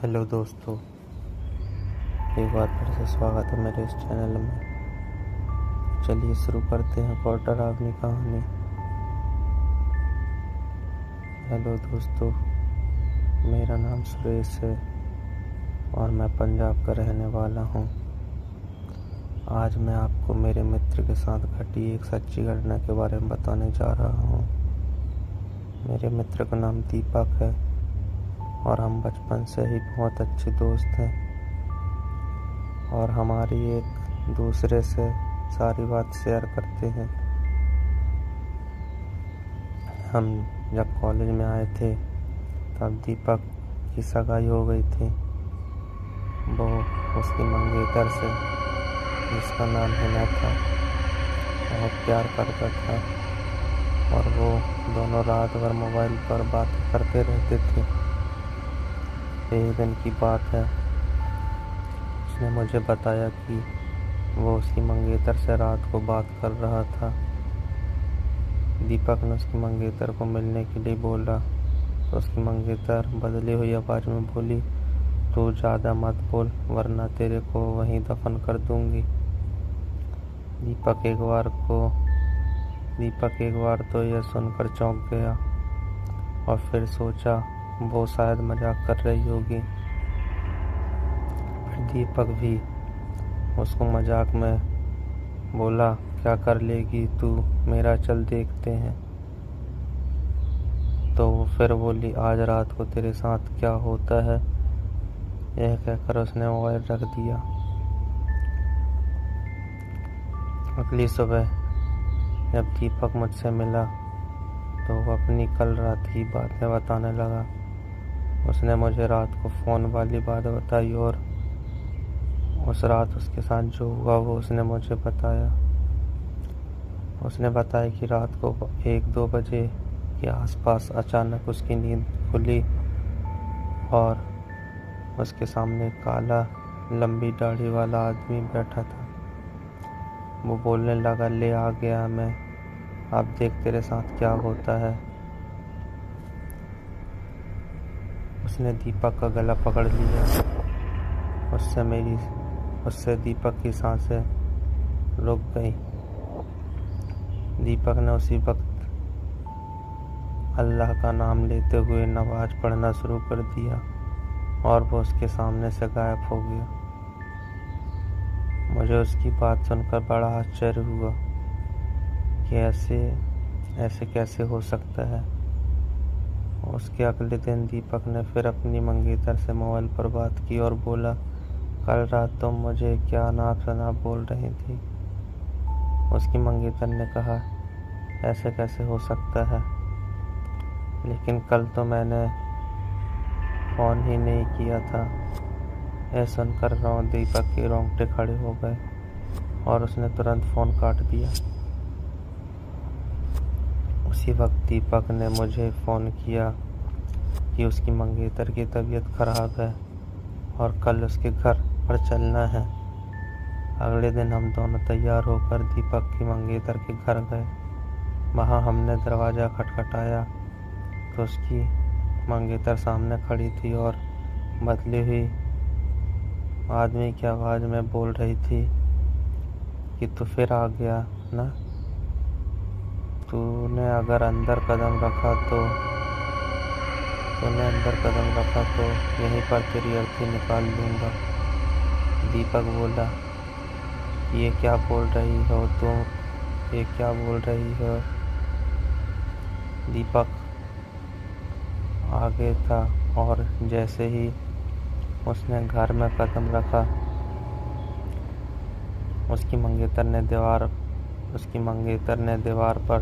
Hello दोस्तों, एक बार फिर से स्वागत है मेरे इस चैनल में। चलिए शुरू करते हैं एक और डरावनी कहानी। हेलो दोस्तों, मेरा नाम सुरेश है और मैं पंजाब का रहने वाला हूँ। आज मैं आपको मेरे मित्र के साथ घटी एक सच्ची घटना के बारे में बताने जा रहा हूँ। मेरे मित्र का नाम दीपक है और हम बचपन से ही बहुत अच्छे दोस्त हैं और हमारी एक दूसरे से सारी बात शेयर करते हैं। हम जब कॉलेज में आए थे तब दीपक की सगाई हो गई थी। वो उसकी मंगेतर से, जिसका नाम हिना था, बहुत प्यार करता था और वो दोनों रात भर मोबाइल पर बात करते रहते थे। एक दिन की बात है, उसने मुझे बताया कि वो उसकी मंगेतर से रात को बात कर रहा था। दीपक ने उसकी मंगेतर को मिलने के लिए बोला तो उसकी मंगेतर बदली हुई आवाज़ में बोली, तू ज़्यादा मत बोल वरना तेरे को वहीं दफन कर दूंगी। दीपक एक बार तो यह सुनकर चौंक गया और फिर सोचा वो शायद मजाक कर रही होगी। फिर दीपक भी उसको मजाक में बोला, क्या कर लेगी तू मेरा, चल देखते हैं। तो फिर बोली, आज रात को तेरे साथ क्या होता है। यह कहकर उसने मोबाइल रख दिया। अगली सुबह जब दीपक मुझसे मिला तो वो अपनी कल रात की बातें बताने लगा। उसने मुझे रात को फ़ोन वाली बात बताई और उस रात उसके साथ जो हुआ वो उसने मुझे बताया। उसने बताया कि रात को 1-2 बजे के आसपास अचानक उसकी नींद खुली और उसके सामने काला लंबी दाढ़ी वाला आदमी बैठा था। वो बोलने लगा, ले आ गया मैं, अब देख तेरे साथ क्या होता है। उसने दीपक का गला पकड़ लिया। उससे दीपक की सांसें रुक गई। दीपक ने उसी वक्त अल्लाह का नाम लेते हुए नमाज पढ़ना शुरू कर दिया और वो उसके सामने से गायब हो गया। मुझे उसकी बात सुनकर बड़ा आश्चर्य हुआ कि ऐसे कैसे हो सकता है। उसके अगले दिन दीपक ने फिर अपनी मंगेतर से मोबाइल पर बात की और बोला, कल रात तुम मुझे क्या अनाप शनाप बोल रही थी। उसकी मंगेतर ने कहा, ऐसे कैसे हो सकता है, लेकिन कल तो मैंने फ़ोन ही नहीं किया था। यह सुनकर दीपक के रोंगटे खड़े हो गए और उसने तुरंत फ़ोन काट दिया। उसी वक्त दीपक ने मुझे फ़ोन किया कि उसकी मंगेतर की तबीयत खराब है और कल उसके घर पर चलना है। अगले दिन हम दोनों तैयार होकर दीपक की मंगेतर के घर गए। वहाँ हमने दरवाज़ा खटखटाया तो उसकी मंगेतर सामने खड़ी थी और बदली हुई आदमी की आवाज़ में बोल रही थी कि तू फिर आ गया ना, तूने अंदर कदम रखा तो यहीं पर तेरी अर्थी निकाल लूँगा। दीपक बोला, ये क्या बोल रही हो तुम, ये क्या बोल रही हो। दीपक आगे था और जैसे ही उसने घर में कदम रखा उसकी मंगेतर ने दीवार पर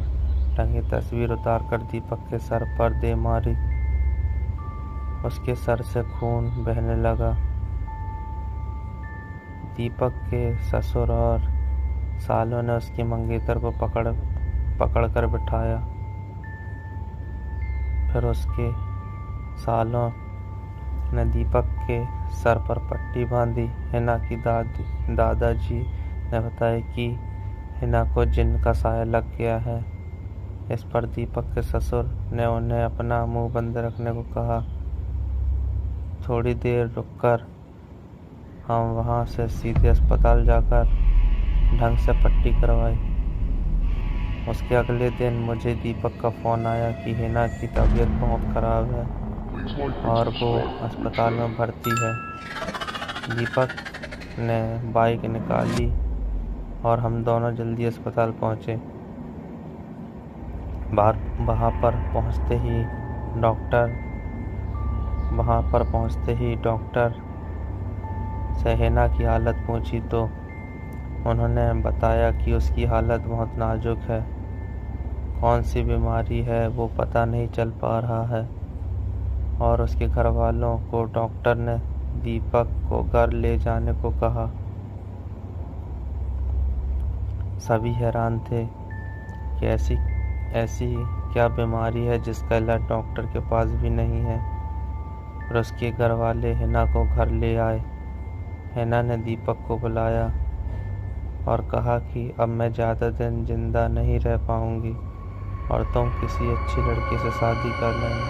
टंगी तस्वीर उतारकर दीपक के सर पर दे मारी। उसके सर से खून बहने लगा। दीपक के ससुर और सालों ने उसकी मंगेतर को पकड़ कर बिठाया। फिर उसके सालों ने दीपक के सर पर पट्टी बांधी। हिना की दादाजी ने बताया कि हिना को जिन्न का साया लग गया है। इस पर दीपक के ससुर ने उन्हें अपना मुंह बंद रखने को कहा। थोड़ी देर रुककर हम वहाँ से सीधे अस्पताल जाकर ढंग से पट्टी करवाई। उसके अगले दिन मुझे दीपक का फ़ोन आया कि हिना की तबीयत बहुत ख़राब है और वो अस्पताल में भर्ती है। दीपक ने बाइक निकाली और हम दोनों जल्दी अस्पताल पहुँचे। वहाँ पर पहुँचते ही डॉक्टर से हिना की हालत पूछी तो उन्होंने बताया कि उसकी हालत बहुत नाजुक है। कौन सी बीमारी है वो पता नहीं चल पा रहा है और उसके घर वालों को डॉक्टर ने दीपक को घर ले जाने को कहा। सभी हैरान थे कि ऐसी क्या बीमारी है जिसका इलाज डॉक्टर के पास भी नहीं है। और उसके घर वाले हिना को घर ले आए। हिना ने दीपक को बुलाया और कहा कि अब मैं ज़्यादा दिन जिंदा नहीं रह पाऊंगी और तुम किसी अच्छी लड़की से शादी कर लेना।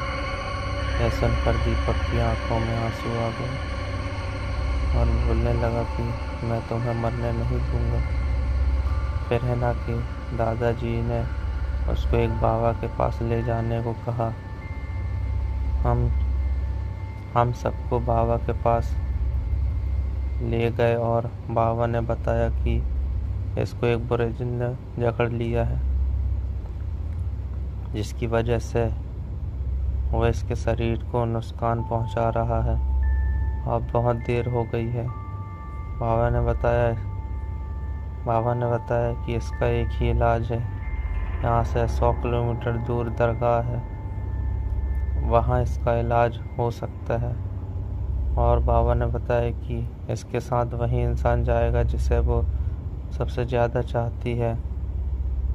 यह सुनकर दीपक की आंखों में आंसू आ गए और बोलने लगा कि मैं तुम्हें मरने नहीं दूंगा। फिर हिना के दादाजी ने उसको एक बाबा के पास ले जाने को कहा। हम सबको बाबा के पास ले गए और बाबा ने बताया कि इसको एक बुरे जिन ने जकड़ लिया है, जिसकी वजह से वह इसके शरीर को नुकसान पहुंचा रहा है। अब बहुत देर हो गई है। बाबा ने बताया कि इसका एक ही इलाज है। यहाँ से 100 किलोमीटर दूर दरगाह है, वहाँ इसका इलाज हो सकता है। और बाबा ने बताया कि इसके साथ वही इंसान जाएगा जिसे वो सबसे ज़्यादा चाहती है।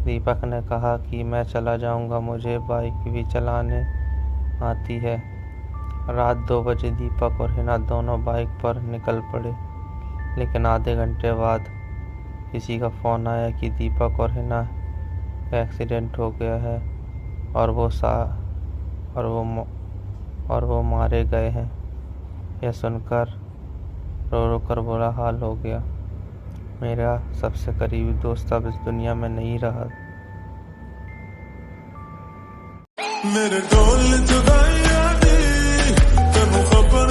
दीपक ने कहा कि मैं चला जाऊंगा, मुझे बाइक भी चलाने आती है। रात 2 बजे दीपक और हिना दोनों बाइक पर निकल पड़े, लेकिन आधे घंटे बाद किसी का फ़ोन आया कि दीपक और हिना का एक्सीडेंट हो गया है और वो मारे गए हैं। यह सुनकर रो कर बुरा हाल हो गया। मेरा सबसे करीबी दोस्त अब इस दुनिया में नहीं रहा। मेरे ढोल जुदाई दी, तेनू खबर